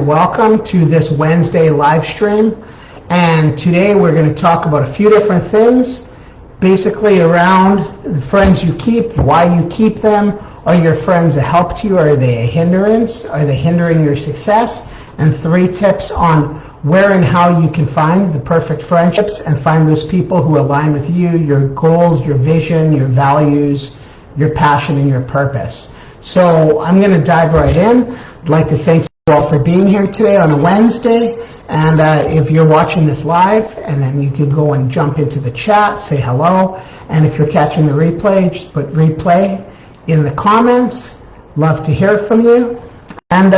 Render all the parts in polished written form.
welcome to this Wednesday live stream. And today we're going to talk about a few different things, basically around the friends you keep, why you keep them. Are your friends a help to you? Are they a hindrance? Are they hindering your success? And 3 tips on where and how you can find the perfect friendships and find those people who align with you, your goals, your vision, your values, your passion, and your purpose. So I'm going to dive right in. I'd like to thank you all for being here today on a Wednesday. And if you're watching this live, and then you can go and jump into the chat, say hello. And if you're catching the replay, just put replay in the comments. Love to hear from you. And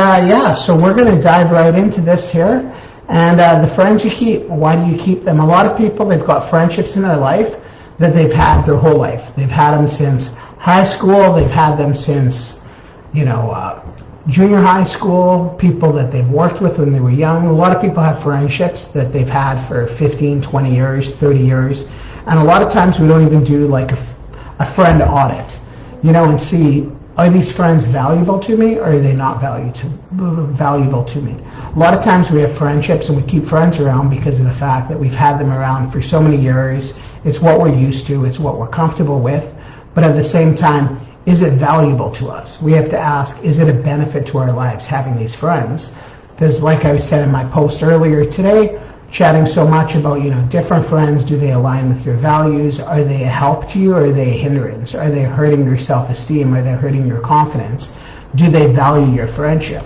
so we're going to dive right into this here. And the friends you keep, why do you keep them? A lot of people, they've got friendships in their life that they've had their whole life. They've had them since high school. They've had them since, junior high school, people that they've worked with when they were young. A lot of people have friendships that they've had for 15, 20 years, 30 years. And a lot of times we don't even do like a friend audit, and see, are these friends valuable to me, or are they not valuable to me? A lot of times we have friendships and we keep friends around because of the fact that we've had them around for so many years. It's what we're used to. It's what we're comfortable with. But at the same time, is it valuable to us? We have to ask, is it a benefit to our lives having these friends? Because like I said in my post earlier today, chatting so much about, different friends, do they align with your values? Are they a help to you, or are they a hindrance? Are they hurting your self-esteem? Are they hurting your confidence? Do they value your friendship?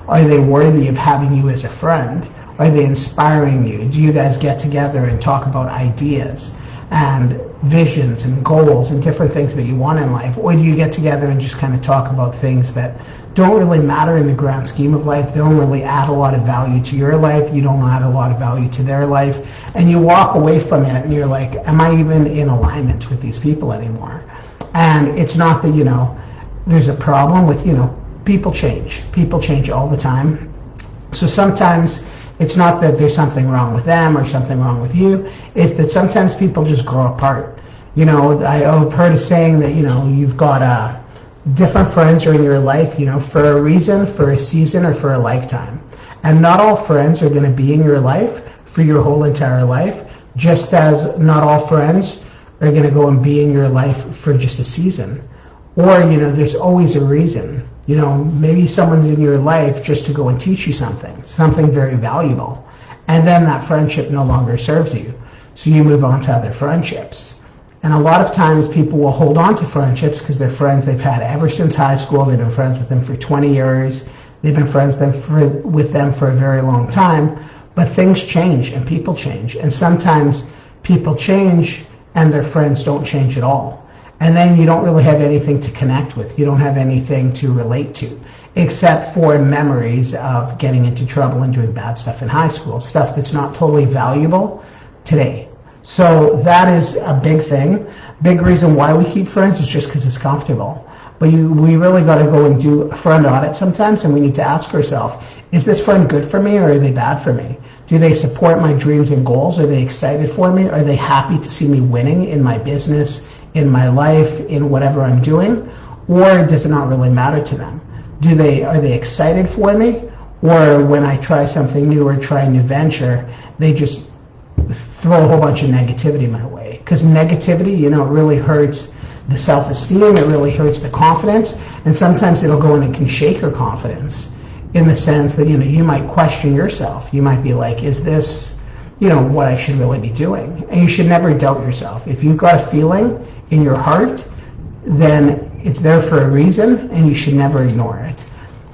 Are they worthy of having you as a friend? Are they inspiring you? Do you guys get together and talk about ideas and visions and goals and different things that you want in life? Or do you get together and just kind of talk about things that don't really matter in the grand scheme of life? They don't really add a lot of value to your life. You don't add a lot of value to their life. And you walk away from it and you're like, am I even in alignment with these people anymore? And it's not that, there's a problem with, people change. People change all the time. So sometimes it's not that there's something wrong with them or something wrong with you. It's that sometimes people just grow apart. I've heard a saying that, you've got different friends are in your life, for a reason, for a season, or for a lifetime. And not all friends are going to be in your life for your whole entire life, just as not all friends are going to go and be in your life for just a season. Or, there's always a reason. Maybe someone's in your life just to go and teach you something very valuable. And then that friendship no longer serves you. So you move on to other friendships. And a lot of times people will hold on to friendships because they're friends they've had ever since high school. They've been friends with them for 20 years. They've been friends with them for a very long time. But things change and people change. And sometimes people change and their friends don't change at all. And then you don't really have anything to connect with. You don't have anything to relate to, except for memories of getting into trouble and doing bad stuff in high school, stuff that's not totally valuable today. So that is a big thing. Big reason why we keep friends is just because it's comfortable. But we really got to go and do a friend audit sometimes, and we need to ask ourselves, is this friend good for me, or are they bad for me? Do they support my dreams and goals? Are they excited for me? Are they happy to see me winning in my business, in my life, in whatever I'm doing? Or does it not really matter to them? Are they excited for me? Or when I try something new or try a new venture, they just throw a whole bunch of negativity my way? Because negativity, it really hurts the self-esteem, it really hurts the confidence, and sometimes it'll go in and can shake your confidence in the sense that, you might question yourself. You might be like, is this, what I should really be doing? And you should never doubt yourself. If you've got a feeling in your heart, then it's there for a reason, and you should never ignore it.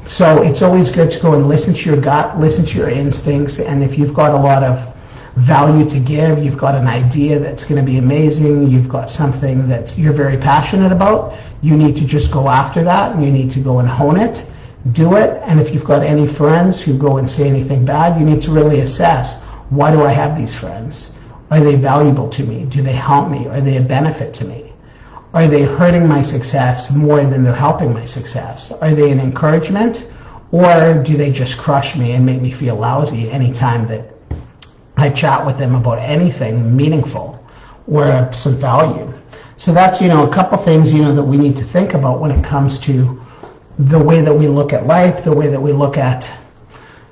So it's always good to go and listen to your gut, listen to your instincts, and if you've got a lot of value to give, you've got an idea that's going to be amazing, you've got something that you're very passionate about, you need to just go after that, and you need to go and hone it, do it. And if you've got any friends who go and say anything bad, you need to really assess, why do I have these friends? Are they valuable to me? Do they help me? Are they a benefit to me? Are they hurting my success more than they're helping my success? Are they an encouragement, or do they just crush me and make me feel lousy anytime that I chat with them about anything meaningful or some value? So that's, a couple things, that we need to think about when it comes to the way that we look at life, the way that we look at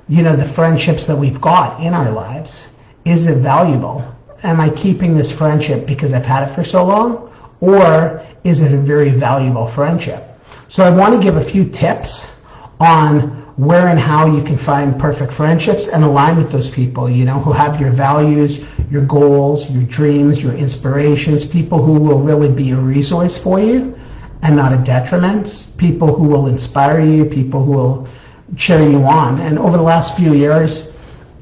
the friendships that we've got in our lives. Is it valuable? Am I keeping this friendship because I've had it for so long? Or is it a very valuable friendship? So I want to give a few tips on where and how you can find perfect friendships and align with those people, who have your values, your goals, your dreams, your inspirations, people who will really be a resource for you and not a detriment, people who will inspire you, people who will cheer you on. And over the last few years,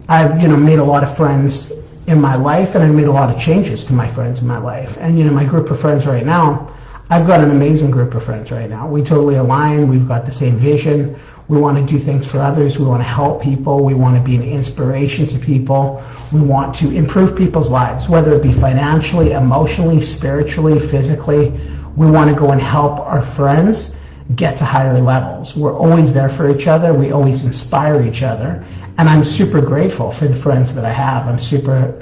I've made a lot of friends in my life, and I've made a lot of changes to my friends in my life. And my group of friends right now, I've got an amazing group of friends right now. We totally align. We've got the same vision. We want to do things for others. We want to help people. We want to be an inspiration to people. We want to improve people's lives, whether it be financially, emotionally, spiritually, physically. We want to go and help our friends get to higher levels. We're always there for each other. We always inspire each other. And I'm super grateful for the friends that I have. I'm super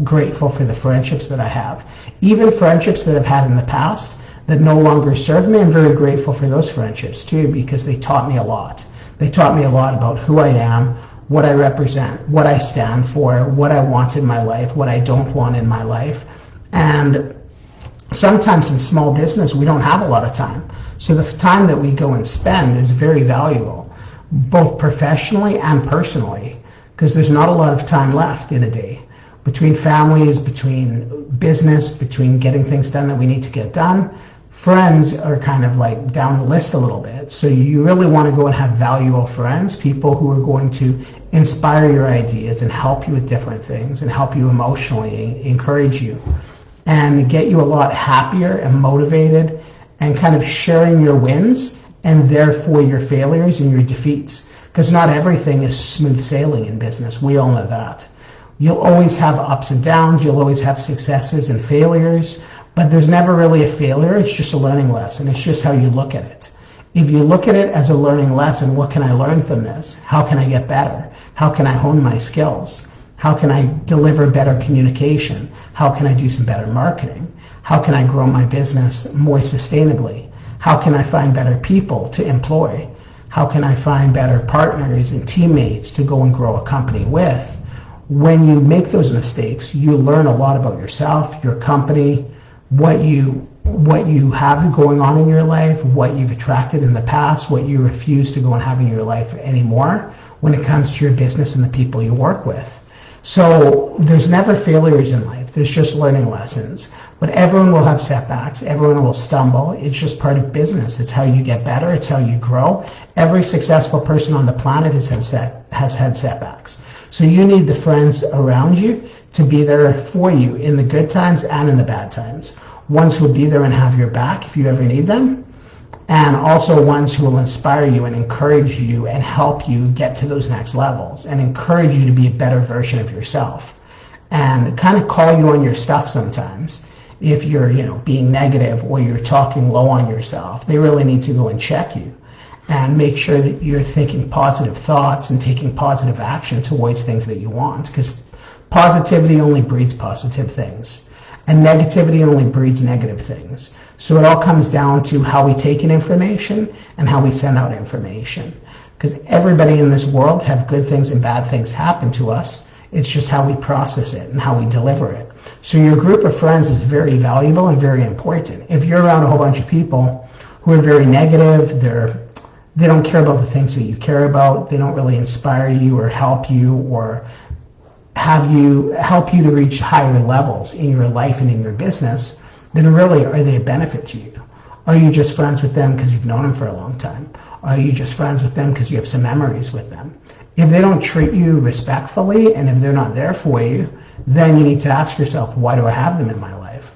grateful for the friendships that I have. Even friendships that I've had in the past that no longer serve me, I'm very grateful for those friendships too, because they taught me a lot. They taught me a lot about who I am, what I represent, what I stand for, what I want in my life, what I don't want in my life. And sometimes in small business, we don't have a lot of time. So the time that we go and spend is very valuable, both professionally and personally, because there's not a lot of time left in a day. Between families, between business, between getting things done that we need to get done, friends are kind of like down the list a little bit. So you really want to go and have valuable friends, people who are going to inspire your ideas and help you with different things and help you emotionally, encourage you, and get you a lot happier and motivated and kind of sharing your wins and therefore your failures and your defeats. Because not everything is smooth sailing in business. We all know that. You'll always have ups and downs. You'll always have successes and failures. But there's never really a failure. It's just a learning lesson. It's just how you look at it. If you look at it as a learning lesson, what can I learn from this? How can I get better? How can I hone my skills? How can I deliver better communication? How can I do some better marketing? How can I grow my business more sustainably? How can I find better people to employ? How can I find better partners and teammates to go and grow a company with? When you make those mistakes, you learn a lot about yourself, your company, what you have going on in your life, what you've attracted in the past, what you refuse to go and have in your life anymore when it comes to your business and the people you work with. So there's never failures in life. There's just learning lessons. But everyone will have setbacks. Everyone will stumble. It's just part of business. It's how you get better. It's how you grow. Every successful person on the planet has had setbacks. So you need the friends around you to be there for you in the good times and in the bad times. Ones who will be there and have your back if you ever need them, and also ones who will inspire you and encourage you and help you get to those next levels and encourage you to be a better version of yourself and kind of call you on your stuff sometimes. If you're, being negative or you're talking low on yourself, they really need to go and check you and make sure that you're thinking positive thoughts and taking positive action towards things that you want, because positivity only breeds positive things and negativity only breeds negative things. So it all comes down to how we take in information and how we send out information, because everybody in this world have good things and bad things happen to us. It's just how we process it and how we deliver it. So your group of friends is very valuable and very important. If you're around a whole bunch of people who are very negative, they don't care about the things that you care about, they don't really inspire you or help you or help you to reach higher levels in your life and in your business, then really are they a benefit to you? Are you just friends with them because you've known them for a long time? Are you just friends with them because you have some memories with them? If they don't treat you respectfully and if they're not there for you, then you need to ask yourself, why do I have them in my life?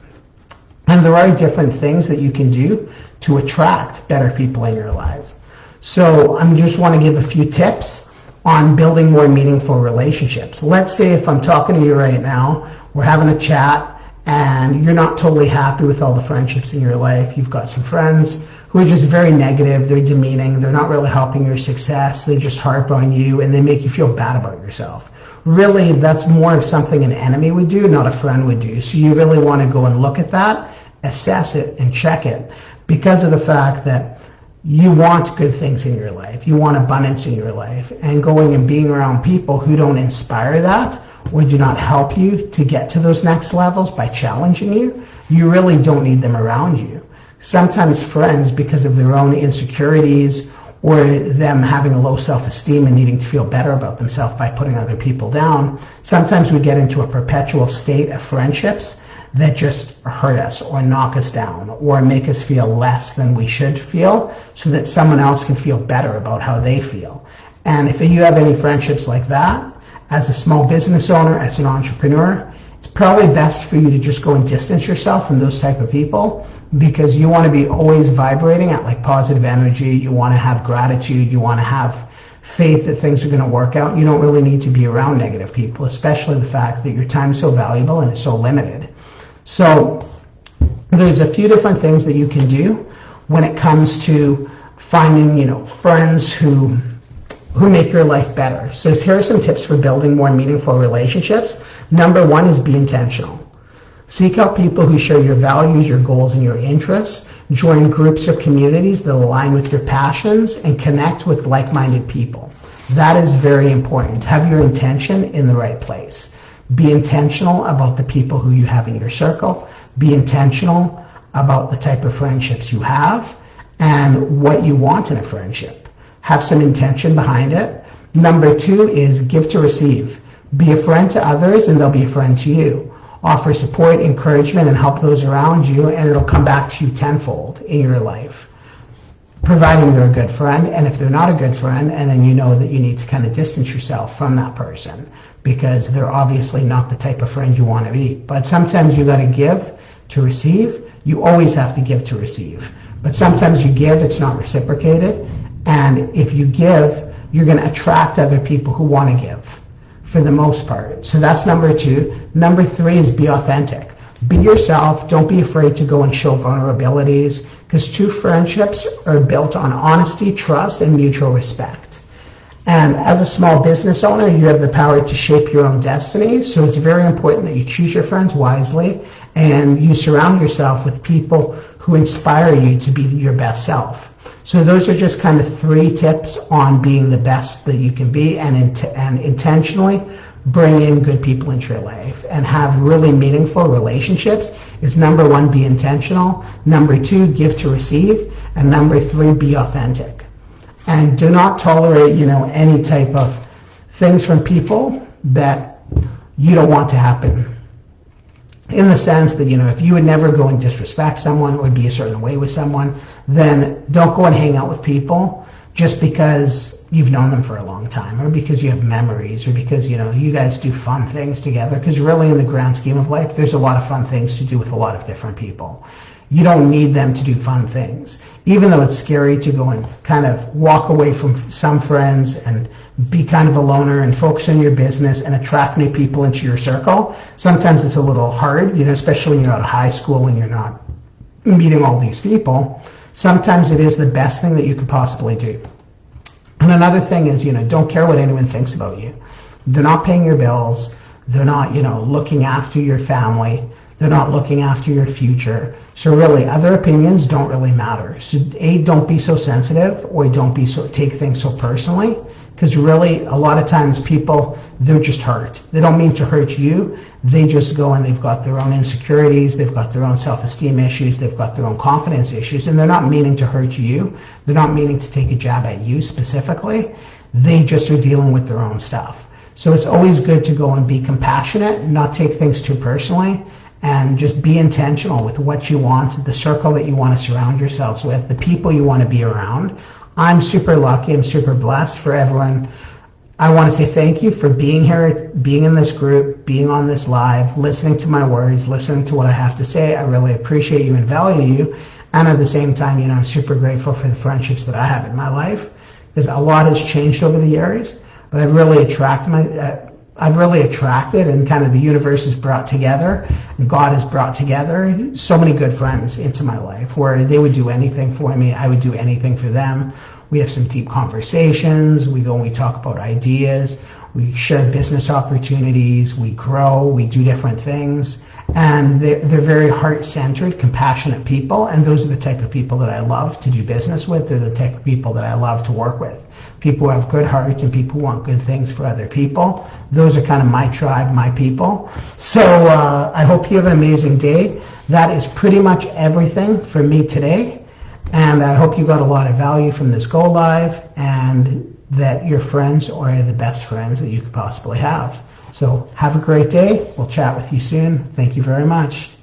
And there are different things that you can do to attract better people in your lives. So I just want to give a few tips on building more meaningful relationships. Let's say if I'm talking to you right now, we're having a chat, and you're not totally happy with all the friendships in your life. You've got some friends who are just very negative, they're demeaning, they're not really helping your success, they just harp on you, and they make you feel bad about yourself. Really, that's more of something an enemy would do, not a friend would do. So you really want to go and look at that, assess it, and check it, because of the fact that you want good things in your life. You want abundance in your life. And going and being around people who don't inspire that or do not help you to get to those next levels by challenging you, you really don't need them around you. Sometimes friends, because of their own insecurities or them having a low self-esteem and needing to feel better about themselves by putting other people down, sometimes we get into a perpetual state of friendships that just hurt us or knock us down or make us feel less than we should feel so that someone else can feel better about how they feel. And if you have any friendships like that, as a small business owner, as an entrepreneur, it's probably best for you to just go and distance yourself from those type of people, because you want to be always vibrating at like positive energy. You want to have gratitude. You want to have faith that things are going to work out. You don't really need to be around negative people, especially the fact that your time is so valuable and it's so limited. So there's a few different things that you can do when it comes to finding, friends who make your life better. So here are some tips for building more meaningful relationships. Number one is be intentional. Seek out people who share your values, your goals, and your interests. Join groups or communities that align with your passions and connect with like-minded people. That is very important. Have your intention in the right place. Be intentional about the people who you have in your circle. Be intentional about the type of friendships you have and what you want in a friendship. Have some intention behind it. Number two is give to receive. Be a friend to others and they'll be a friend to you. Offer support, encouragement, and help those around you, and it'll come back to you tenfold in your life, providing they're a good friend. And if they're not a good friend, and then you know that you need to kind of distance yourself from that person because they're obviously not the type of friend you want to be. But sometimes you got to give to receive. You always have to give to receive. But sometimes you give, it's not reciprocated. And if you give, you're going to attract other people who want to give for the most part. So that's number two. Number three is be authentic. Be yourself. Don't be afraid to go and show vulnerabilities, because true friendships are built on honesty, trust, and mutual respect. And as a small business owner, you have the power to shape your own destiny. So it's very important that you choose your friends wisely and you surround yourself with people who inspire you to be your best self. So those are just kind of 3 tips on being the best that you can be, and intentionally bring in good people into your life and have really meaningful relationships. Is number 1, be intentional. Number 2, give to receive. And number 3, be authentic. And do not tolerate, any type of things from people that you don't want to happen. In the sense that, if you would never go and disrespect someone or be a certain way with someone, then don't go and hang out with people just because you've known them for a long time, or because you have memories, or because, you guys do fun things together. Because really, in the grand scheme of life, there's a lot of fun things to do with a lot of different people. You don't need them to do fun things. Even though it's scary to go and kind of walk away from some friends and be kind of a loner and focus on your business and attract new people into your circle, sometimes it's a little hard, especially when you're out of high school and you're not meeting all these people. Sometimes it is the best thing that you could possibly do. And another thing is, don't care what anyone thinks about you. They're not paying your bills. They're not, looking after your family. They're not looking after your future. So really, other opinions don't really matter. So don't be so sensitive, or take things so personally, because really, a lot of times people, they're just hurt. They don't mean to hurt you. They just go and they've got their own insecurities. They've got their own self-esteem issues. They've got their own confidence issues, and they're not meaning to hurt you. They're not meaning to take a jab at you specifically. They just are dealing with their own stuff. So it's always good to go and be compassionate, not take things too personally, and just be intentional with what you want, the circle that you want to surround yourselves with, the people you want to be around. I'm super lucky. I'm super blessed. For everyone, I want to say thank you for being here, being in this group, being on this live, listening to my words, listening to what I have to say. I really appreciate you and value you. And at the same time, I'm super grateful for the friendships that I have in my life, because a lot has changed over the years, but I've really attracted, and kind of the universe has brought together, and God has brought together so many good friends into my life, where they would do anything for me. I would do anything for them. We have some deep conversations. We go and we talk about ideas. We share business opportunities. We grow. We do different things. And they're very heart-centered, compassionate people, and those are the type of people that I love to do business with. They're the type of people that I love to work with. People who have good hearts and people who want good things for other people. Those are kind of my tribe, my people. So I hope you have an amazing day. That is pretty much everything for me today. And I hope you got a lot of value from this Go Live, and that your friends are the best friends that you could possibly have. So have a great day. We'll chat with you soon. Thank you very much.